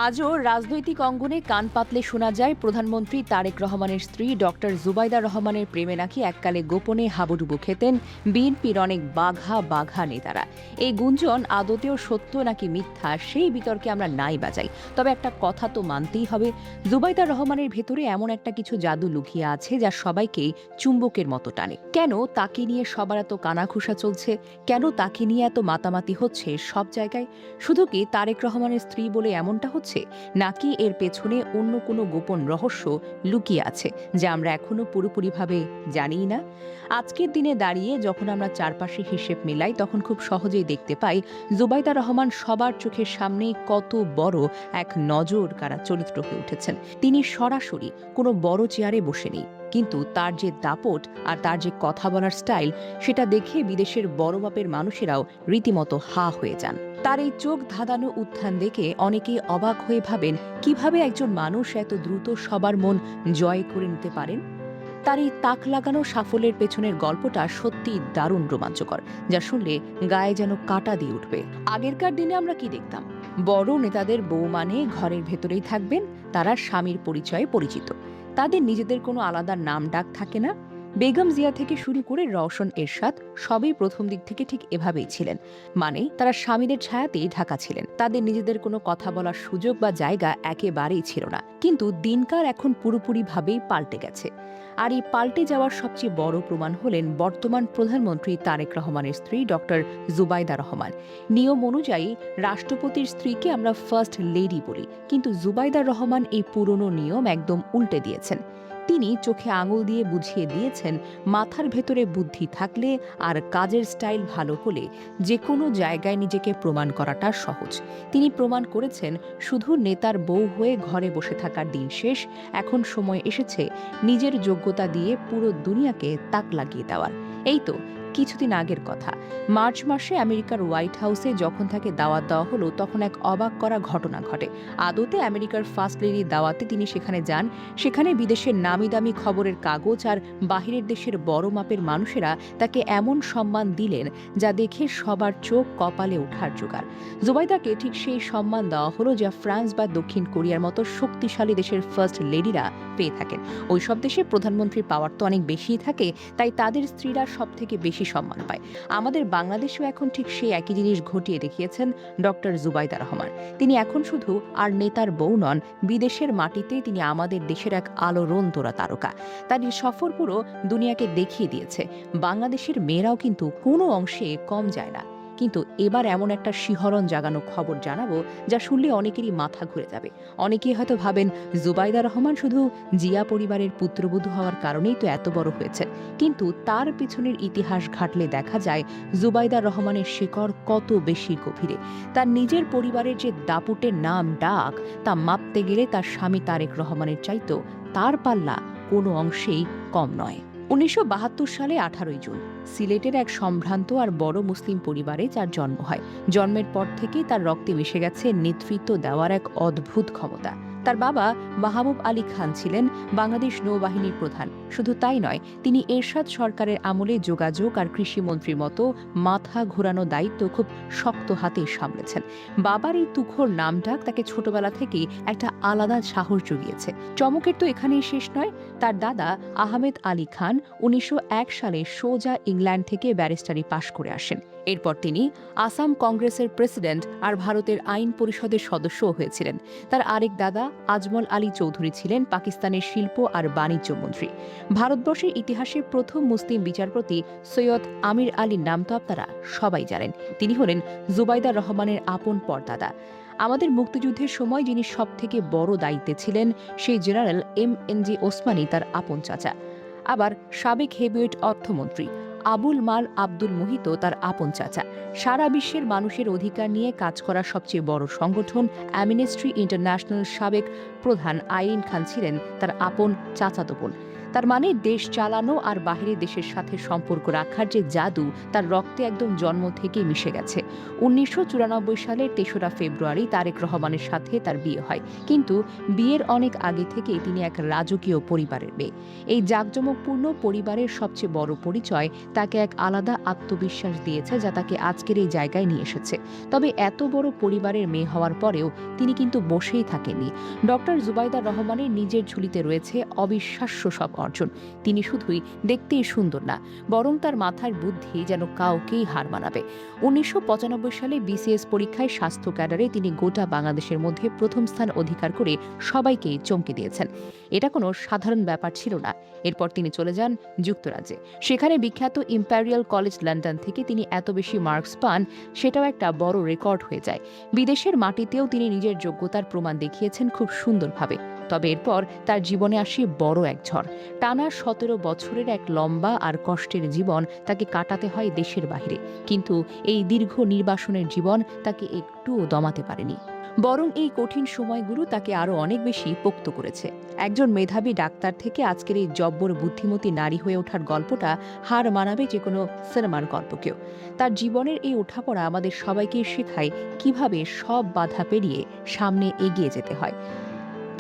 আজও রাজনৈতিক অঙ্গনে কান পাতলে শোনা যায় প্রধানমন্ত্রী তারেক রহমানের স্ত্রী ডক্টর জুবাইদা রহমানের প্রেমে নাকি এককালে গোপনে হাবুডুবু খেতেন বিএনপির অনেক বাঘা বাঘা নেতারা। এই গুঞ্জন আদতেও সত্য নাকি মিথ্যা সেই বিতর্কে আমরা নাই বাজাই, তবে একটা কথা তো মানতেই হবে, জুবাইদা রহমানের ভেতরে এমন একটা কিছু জাদু লুকিয়ে আছে যা সবাইকে চুম্বকের মতো টানে। কেন তাকে নিয়ে সবার এত কানাঘুষা চলছে? কেন তাকে নিয়ে এত মাতামাতি হচ্ছে সব জায়গায়? শুধু কি তারেক রহমানের স্ত্রী বলে এমনটা হচ্ছে, নাকি এর পেছনে অন্য কোনো গোপন রহস্য লুকিয়ে আছে যা আমরা এখনো পুরোপুরিভাবে জানিই না? আজকের দিনে দাঁড়িয়ে যখন আমরা চারপাশে হিসেব মেলাই, তখন খুব সহজেই দেখতে পাই জুবাইদা রহমান সবার চোখের সামনে কত বড় এক নজর কাড়া চরিত্র হয়ে উঠেছেন। তিনি সরাসরি কোনো বড় চেয়ারে বসে নেই, কিন্তু তার যে দাপট আর তার যে কথা বলার স্টাইল, সেটা দেখে বিদেশের বড় মাপের মানুষেরাও রীতিমতো হা হয়ে যান। তার এই চোখ ধাঁধানো উত্থান দেখে অনেকেই অবাক হয়ে ভাবেন কিভাবে একজন মানুষ এত দ্রুত সবার মন জয় করে নিতে পারেন। তার এই তাক লাগানো সাফল্যের পেছনের গল্পটা সত্যিই দারুণ রোমাঞ্চকর, যা শুনলে গায়ে যেন কাঁটা দিয়ে উঠবে। আগেরকার দিনে আমরা কি দেখতাম? বড় নেতাদের বউ মানে ঘরের ভেতরেই থাকবেন, তারা স্বামীর পরিচয়ে পরিচিত, তাদের নিজেদের কোনো আলাদা নাম ডাক থাকে না। বেগম জিয়া থেকে শুরু করে রওশন এরশাদ সবই প্রথম দিক থেকে ঠিক এভাবেই ছিলেন, মানে তারা স্বামীদের ছায়াতেই ঢাকা ছিলেন, তাদের নিজেদের কোনো কথা বলার সুযোগ বা জায়গা একেবারেই ছিল না। কিন্তু দিনকাল এখন পুরোপুরিভাবেই পাল্টে গেছে, আর এই পাল্টে যাওয়ার সবচেয়ে বড় প্রমাণ হলেন বর্তমান প্রধানমন্ত্রী তারেক রহমানের স্ত্রী ডক্টর জুবাইদা রহমান। নিয়ম অনুযায়ী রাষ্ট্রপতির স্ত্রীকে আমরা ফার্স্ট লেডি বলি, কিন্তু জুবাইদা রহমান এই পুরনো নিয়ম একদম উল্টে দিয়েছেন। তিনি চোখে আঙুল দিয়ে বুঝিয়ে দিয়েছেন, মাথার ভেতরে বুদ্ধি থাকলে আর কাজের স্টাইল ভালো হলে যে কোনো জায়গায় নিজেকে প্রমাণ করাটা সহজ। তিনি প্রমাণ করেছেন, শুধু নেতার বউ হয়ে ঘরে বসে থাকার দিন শেষ, এখন সময় এসেছে নিজের যোগ্যতা দিয়ে পুরো দুনিয়াকে তাক লাগিয়ে দেওয়ার। এই তো কিছুদিন আগের কথা, মার্চ মাসে আমেরিকার হোয়াইট হাউসে যখন তাকে দাওয়াত দেওয়া হলো, তখন এক অবাক করা ঘটনা ঘটে। আদতে আমেরিকার ফার্স্ট লেডির দাওয়াতে তিনি সেখানে যান। সেখানে বিদেশের নামি দামি খবরের কাগজ আর বাহিরের দেশের বড় মাপের মানুষেরা তাকে এমন সম্মান দিলেন যা দেখে সবার চোখ কপালে ওঠার জোগাড়। জুবাইদাকে ঠিক সেই সম্মান দেওয়া হলো যা ফ্রান্স বা দক্ষিণ কোরিয়ার মতো শক্তিশালী দেশের ফার্স্ট লেডিরা পেয়ে থাকেন। ওইসব দেশে প্রধানমন্ত্রীর পাওয়ার তো অনেক বেশিই থাকে, তাই তাদের স্ত্রীরা সব থেকে বেশি সম্মান পায়। আমাদের বাংলাদেশেও এখন ঠিক সেই একই জিনিস ঘটিয়ে দেখিয়েছেন ডক্টর জুবাইদা রহমান। তিনি এখন শুধু আর নেতার বউ নন, বিদেশের মাটিতে তিনি আমাদের দেশের এক আলোড়নতোড়া তারকা। তার এই সফর পুরো দুনিয়াকে দেখিয়ে দিয়েছে বাংলাদেশের মেয়েরাও কিন্তু কোনো অংশে কম যায় না। কিন্তু এবার এমন একটা শিহরণ জাগানো খবর জানাবো যা শুনলে অনেকেরই মাথা ঘুরে যাবে। অনেকেই হয়তো ভাবেন, জুবাইদা রহমান শুধু জিয়া পরিবারের পুত্রবধূ হওয়ার কারণেই তো এত বড় হয়েছে, কিন্তু তার পিছনের ইতিহাস ঘাটলে দেখা যায় জুবাইদা রহমানের শিকড় কত বেশি গভীরে। তার নিজের পরিবারের যে দাপুটের নাম ডাক, তা মাপতে গেলে তার স্বামী তারেক রহমানের চাইতো তার পাল্লা কোনো অংশেই কম নয়। ১৯৭২ সালে ১৮ জুন সিলেটের এক সম্ভ্রান্ত আর বড় মুসলিম পরিবারে তার জন্ম হয়। জন্মের পর থেকেই তার রক্তে মিশে গেছে নেতৃত্ব দেওয়ার এক অদ্ভুত ক্ষমতা। তার বাবা মাহবুব আলী খান ছিলেন বাংলাদেশ নৌবাহিনীর প্রধান। শুধু তাই নয়, তিনি এরশাদ সরকারের আমলে যোগাযোগ আর কৃষিমন্ত্রীর মতো মাথা ঘোরানো দায়িত্ব খুব শক্ত হাতে সামলেছেন। বাবার এই তুখোড় নামডাক তাকে ছোটবেলা থেকেই একটা আলাদা সাহস জুগিয়েছে। চমকের তো এখানেই শেষ নয়। তার দাদা আহমেদ আলী খান ১৯০১ সালে সোজা ইংল্যান্ড থেকে ব্যারিস্টারি পাশ করে আসেন। এরপর তিনি আসাম কংগ্রেসের প্রেসিডেন্ট আর ভারতের আইন পরিষদের সদস্যও হয়েছিলেন। তার আরেক দাদা আজমল আলী চৌধুরী ছিলেন পাকিস্তানের শিল্প আর বাণিজ্য মন্ত্রী। ভারতবর্ষের ইতিহাসে প্রথম মুসলিম বিচারপতি সৈয়দ আমির আলীর নাম তো আপনারা সবাই জানেন। তিনি হলেন জুবাইদা রহমানের আপন পরদাদা। আমাদের মুক্তিযুদ্ধের সময় যিনি সব থেকে বড় দায়িত্বে ছিলেন, সেই জেনারেল MNG ওসমানী তার আপন চাচা। আবার সাবেক হেভিওয়েট অর্থমন্ত্রী আবুল মাল আব্দুল মুহিত তার আপন চাচা। সারা বিশ্বের মানুষের অধিকার নিয়ে কাজ করা সবচেয়ে বড় সংগঠন অ্যামনেস্টি ইন্টারন্যাশনাল সাবেক প্রধান আইরিন খান ছিলেন তার আপন চাচাতো বোন। তার মানে দেশ চালানো আর বাহিরের দেশের সাথে সম্পর্ক রাখার যে জাদু তার রক্তে একদম জন্ম থেকেই মিশে গেছে। ১৯৯৪ সালের ৩রা ফেব্রুয়ারি তারেক রহমানের সাথে তার বিয়ে হয়, কিন্তু বিয়ের অনেক আগে থেকেই তিনি এক রাজকীয় পরিবারের মেয়ে। এই জাঁকজমকপূর্ণ পরিবারের সবচেয়ে বড় পরিচয় তাকে এক আলাদা আত্মবিশ্বাস দিয়েছে, যা তাকে আজকের এই জায়গায় নিয়ে এসেছে। তবে এত বড় পরিবারের মেয়ে হওয়ার পরেও তিনি কিন্তু বসেই থাকেননি। ডক্টর জুবাইদা রহমানের নিজের ঝুলিতে রয়েছে অবিশ্বাস্য সব অর্জন। তিনি শুধুই দেখতেই সুন্দর না, বরং তার মাথার বুদ্ধি যেন কাউকেই হার মানাবে। ১৯৯৫ সালে বিসিএস পরীক্ষায় স্বাস্থ্য ক্যাডারে তিনি গোটা বাংলাদেশের মধ্যে প্রথম স্থান অধিকার করে সবাইকেই চমকে দিয়েছেন। এটা কোনো সাধারণ ব্যাপার ছিল না। এরপর তিনি চলে যান যুক্তরাজ্যে। সেখানে বিখ্যাত ইম্পেরিয়াল কলেজ লন্ডন থেকে তিনি এত বেশি মার্কস পান, সেটাও একটা বড় রেকর্ড হয়ে যায়। বিদেশের মাটিতেও তিনি নিজের যোগ্যতার প্রমাণ দেখিয়েছেন খুব সুন্দরভাবে। তবে এরপর তার জীবনে আসে বড় এক ঝড়। টানা ১৭ বছরের এক লম্বা আর কষ্টের জীবন তাকে কাটাতে হয় দেশের বাইরে। কিন্তু এই দীর্ঘ নির্বাসনের জীবন তাকে একটুও দমাতে পারেনি, বরং এই কঠিন সময়গুলো তাকে আরো অনেক বেশি পোক্ত করেছে। একজন মেধাবী ডাক্তার থেকে আজকের এই জব্বর বুদ্ধিমতী নারী হয়ে ওঠার গল্পটা হার মানাবে যে কোনো সিনেমার গল্পকেও। তার জীবনের এই ওঠাপড়া আমাদের সবাইকে শেখায় কিভাবে সব বাধা পেরিয়ে সামনে এগিয়ে যেতে হয়।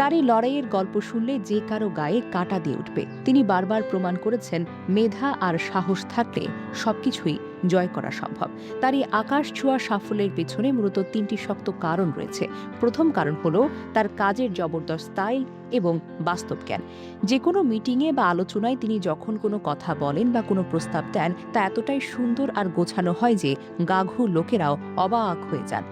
তার এই লড়াইয়ের গল্প শুনলে যে কারো গায়ে কাঁটা দিয়ে উঠবে। তিনি বারবার প্রমাণ করেছেন মেধা আর সাহস থাকলে সবকিছুই জয় করা সম্ভব। তার এই আকাশ ছোঁয়া সাফল্যের পেছনে মূলত ৩টি শক্ত কারণ রয়েছে। প্রথম কারণ হলো তার কাজের জবরদস্ত স্টাইল এবং বাস্তব জ্ঞান। যে কোনো মিটিংয়ে বা আলোচনায় তিনি যখন কোনো কথা বলেন বা কোনো প্রস্তাব দেন, তা এতটাই সুন্দর আর গোছানো হয় যে গাঘু লোকেরাও অবাক হয়ে যান।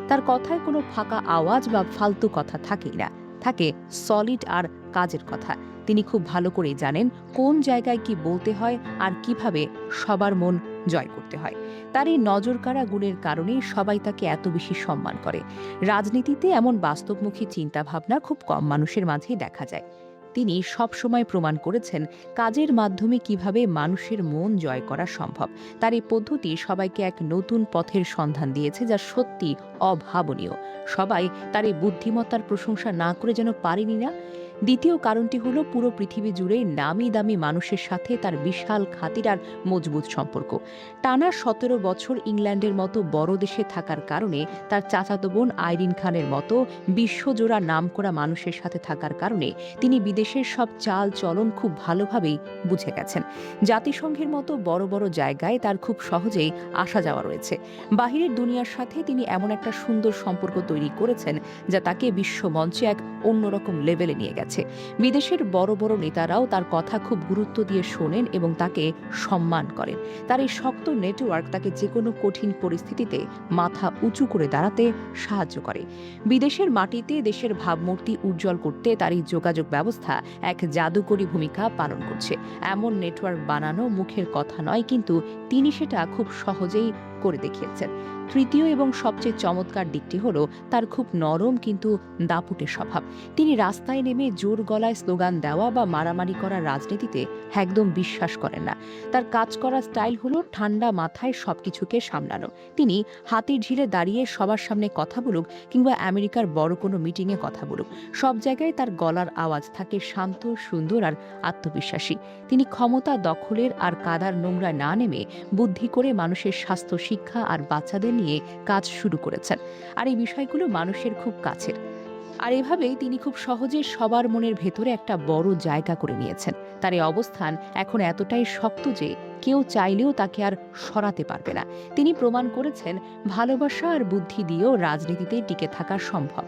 তার কথায় কোনো ফাঁকা আওয়াজ বা ফালতু কথা থাকেই না, থাকে সলিড আর কাজের কথা। তিনি খুব ভালো করেই জানেন কোন জায়গায় কি বলতে হয় আর কিভাবে সবার মন জয় করতে হয়। তার এই নজরকাড়া গুণের কারণেই সবাই তাকে এত বেশি সম্মান করে। রাজনীতিতে এমন বাস্তবমুখী চিন্তাভাবনা খুব কম মানুষের মাঝেই দেখা যায়। তিনি সবসময় প্রমাণ করেছেন কাজের মাধ্যমে কিভাবে মানুষের মন জয় করা সম্ভব। তার এই পদ্ধতি সবাইকে এক নতুন পথের সন্ধান দিয়েছে, যা সত্যি অভাবনীয়। সবাই তার এই বুদ্ধিমত্তার প্রশংসা না করে যেন পারেনি না। দ্বিতীয় কারণটি হলো পুরো পৃথিবী জুড়ে নামি দামি মানুষের সাথে তার বিশাল খাতির আর মজবুত সম্পর্ক। টানা ১৭ বছর ইংল্যান্ডের মতো বড় দেশে থাকার কারণে, তার চাচাতো বোন আইরিন খানের মতো বিশ্বজোড়া নামকরা মানুষের সাথে থাকার কারণে তিনি বিদেশের সব চাল চলন খুব ভালোভাবেই বুঝে গেছেন। জাতিসংঘের মতো বড় বড় জায়গায় তার খুব সহজেই আসা যাওয়া রয়েছে। বাহিরের দুনিয়ার সাথে তিনি এমন একটা সুন্দর সম্পর্ক তৈরি করেছেন যা তাকে বিশ্বমঞ্চে এক অন্যরকম লেভেলে নিয়ে গেছে। বিদেশের বড় বড় নেতারাও তার কথা খুব গুরুত্ব দিয়ে শোনেন এবং তাকে সম্মান করেন। তার এই শক্ত নেটওয়ার্ক তাকে যে কোনো কঠিন পরিস্থিতিতে মাথা উঁচু করে দাঁড়াতে সাহায্য করে। বিদেশের মাটিতে দেশের ভাবমূর্তি উজ্জ্বল করতে তার এই যোগাযোগ ব্যবস্থা এক জাদুকরী ভূমিকা পালন করছে। এমন নেটওয়ার্ক বানানো মুখের কথা নয়, কিন্তু তিনি সেটা খুব সহজেই করে দেখিয়েছেন। তৃতীয় এবং সবচেয়ে চমৎকার দিকটি হলো তার খুব নরম কিন্তু দাপুটে স্বভাব। তিনি রাস্তায় নেমে জোর গলায় স্লোগান দেওয়া বা মারামারি করা রাজনীতিতে একদম বিশ্বাস করেন না। তার কাজ করার স্টাইল হলো ঠান্ডা মাথায় সবকিছুকে সামলানো। তিনি হাতির ঝিলে দাঁড়িয়ে সবার সামনে কথা বলুক কিংবা আমেরিকার বড় কোনো মিটিংয়ে কথা বলুক, সব জায়গায় তার গলার আওয়াজ থাকে শান্ত, সুন্দর আর আত্মবিশ্বাসী। তিনি ক্ষমতা দখলের আর কাদার নোংরা না নেমে বুদ্ধি করে মানুষের স্বাস্থ্য, শিক্ষা আর বাচ্চাদের নিয়ে কাজ শুরু করেছেন। আর এই বিষয়গুলো মানুষের খুব কাছের। আর এভাবেই তিনি খুব সহজে সবার মনের ভেতরে একটা বড় জায়গা করে নিয়েছেন। তার এই অবস্থান এখন এতটাই শক্ত যে কেউ চাইলেও তাকে আর সরাতে পারবে না। তিনি প্রমাণ করেছেন ভালোবাসা আর বুদ্ধি দিয়েও রাজনীতিতে টিকে থাকা সম্ভব।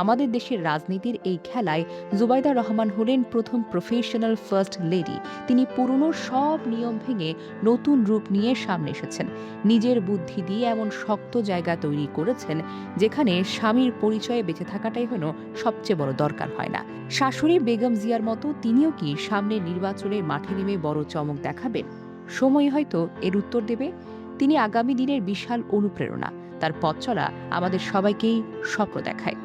আমাদের দেশের রাজনীতির এই খেলায় জুবাইদা রহমান হলেন প্রথম প্রফেশনাল ফার্স্ট লেডি। তিনি পুরনো সব নিয়ম ভেঙে নতুন রূপ নিয়ে সামনে এসেছেন। নিজের বুদ্ধি দিয়ে এমন শক্ত জায়গা তৈরি করেছেন যেখানে স্বামীর পরিচয়ে বেঁচে থাকাটাই হলো সবচেয়ে বড় দরকার হয় না। শাশুড়ি বেগম জিয়ার মতো তিনিও কি সামনে নির্বাচনের মাঠে নেমে বড় চমক দেখাবেন? সময় হয়তো এর উত্তর দেবে। তিনি আগামী দিনের বিশাল অনুপ্রেরণা। তার পথ চলা আমাদের সবাইকেই স্বপ্ন দেখায়।